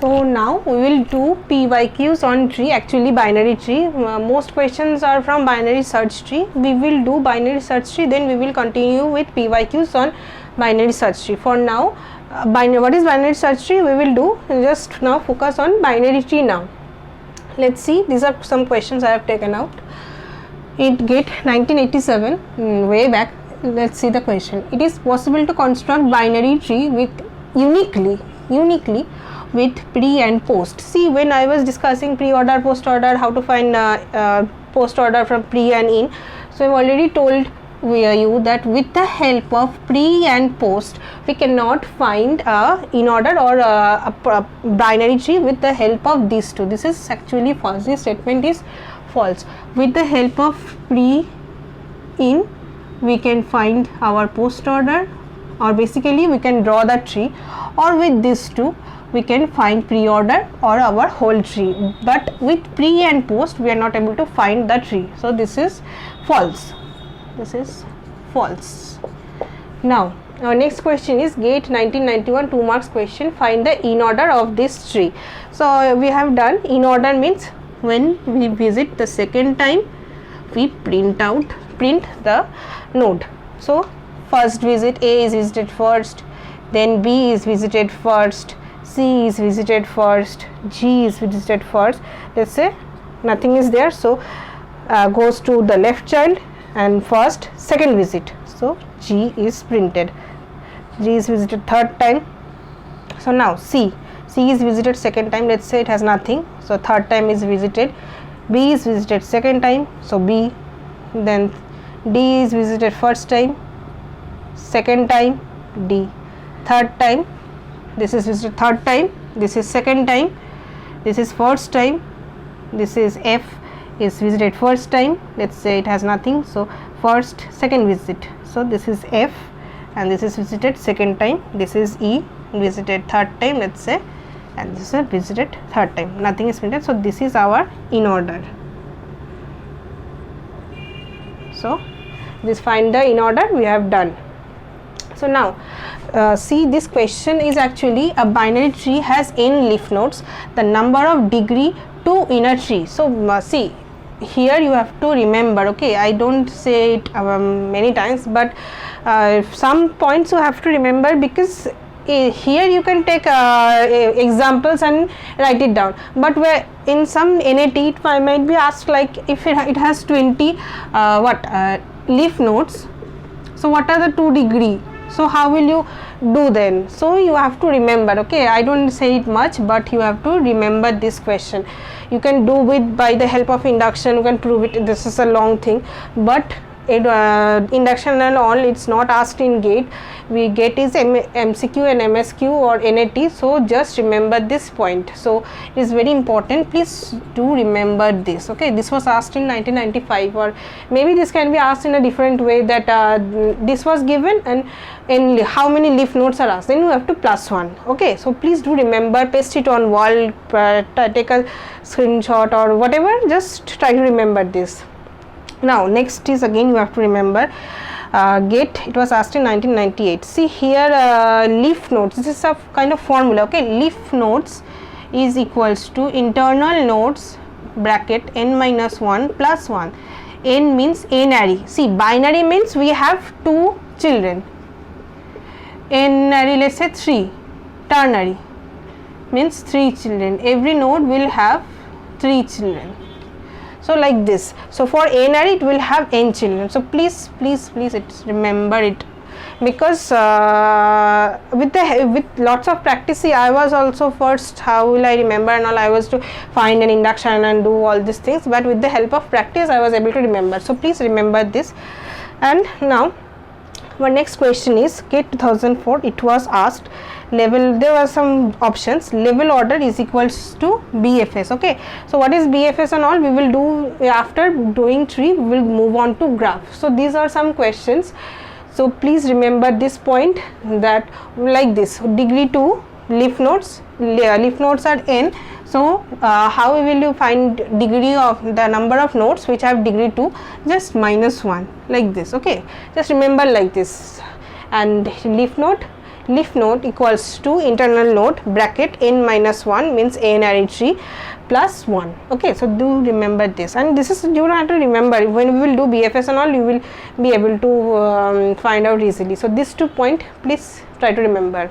So now we will do PYQs on tree, actually binary tree. Most questions are from binary search tree. We will do binary search tree, then we will continue with PYQs on binary search tree. For now, what is binary search tree we will do, just now focus on binary tree now. Let's see, these are some questions I have taken out. It GATE 1987, way back. Let's see the question. It is possible to construct binary tree with uniquely with pre and post. See, when I was discussing pre-order, post-order, how to find post-order from pre and in, so I've already told you that with the help of pre and post we cannot find a in order or a binary tree with the help of these two. This is actually false. This statement is false. With the help of pre in we can find our post order, or basically we can draw the tree, or with these two we can find pre-order or our whole tree, but with pre and post we are not able to find the tree. So this is false. This is false. Now our next question is GATE 1991 2 marks question. Find the in order of this tree. So we have done in order means when we visit the second time we print the node. So first visit, A is visited first, then B is visited first, C is visited first, G is visited first. Let's say nothing is there, so goes to the left child and first second visit, so G is printed. G is visited third time. So now C is visited second time, let's say it has nothing, so third time is visited. B is visited second time, so B. Then D is visited first time, second time D, third time this is visited third time, this is second time, this is first time, this is F is visited first time, let's say it has nothing, so first second visit, so this is F, and this is visited second time, this is E visited third time, let's say, and this is visited third time, nothing is printed. So this is our in order. So this find the in order we have done. So now see, this question is actually a binary tree has n leaf nodes, the number of degree to inner tree. So see, here you have to remember, okay, I don't say it many times, but some points you have to remember, because here you can take examples and write it down, but where in some NAT it might be asked like if it has 20 leaf nodes, so what are the 2 degree, so how will you do then? So you have to remember, okay, I don't say it much, but you have to remember this question. You can do it by the help of induction, you can prove it, this is a long thing, but induction and all, it's not asked in GATE. We GATE is MCQ and MSQ or NAT, so just remember this point. So it is very important, please do remember this, okay. This was asked in 1995, or maybe this can be asked in a different way, that this was given and in how many leaf nodes are asked, then you have to +1, okay. So please do remember, paste it on wall, take a screenshot or whatever, just try to remember this. Now next is, again you have to remember GATE, it was asked in 1998. See here, leaf nodes, this is a kind of formula, okay. Leaf nodes is equals to internal nodes bracket n minus 1 plus 1. N means n-ary. See, binary means we have 2 children, n-ary let's say 3, ternary means 3 children, every node will have 3 children. So like this, so for n-ary it will have n children. So please remember it, because with lots of practice, see, I was also first, how will I remember and all, I was to find an induction and do all these things, but with the help of practice I was able to remember. So please remember this. And now our next question is GATE 2004, it was asked level, there were some options, level order is equals to BFS, okay. So what is BFS and all, we will do after doing tree, we will move on to graph. So these are some questions, so please remember this point, that like this, degree 2 leaf nodes are n, so how will you find degree of the number of nodes which have degree 2, just -1, like this, okay. Just remember like this. And leaf node leaf node equals to internal node bracket n minus 1 means ANRE tree plus 1. Okay, so do remember this, and this is, you don't have to remember. When we will do BFS and all, you will be able to find out easily. So these 2 points please try to remember.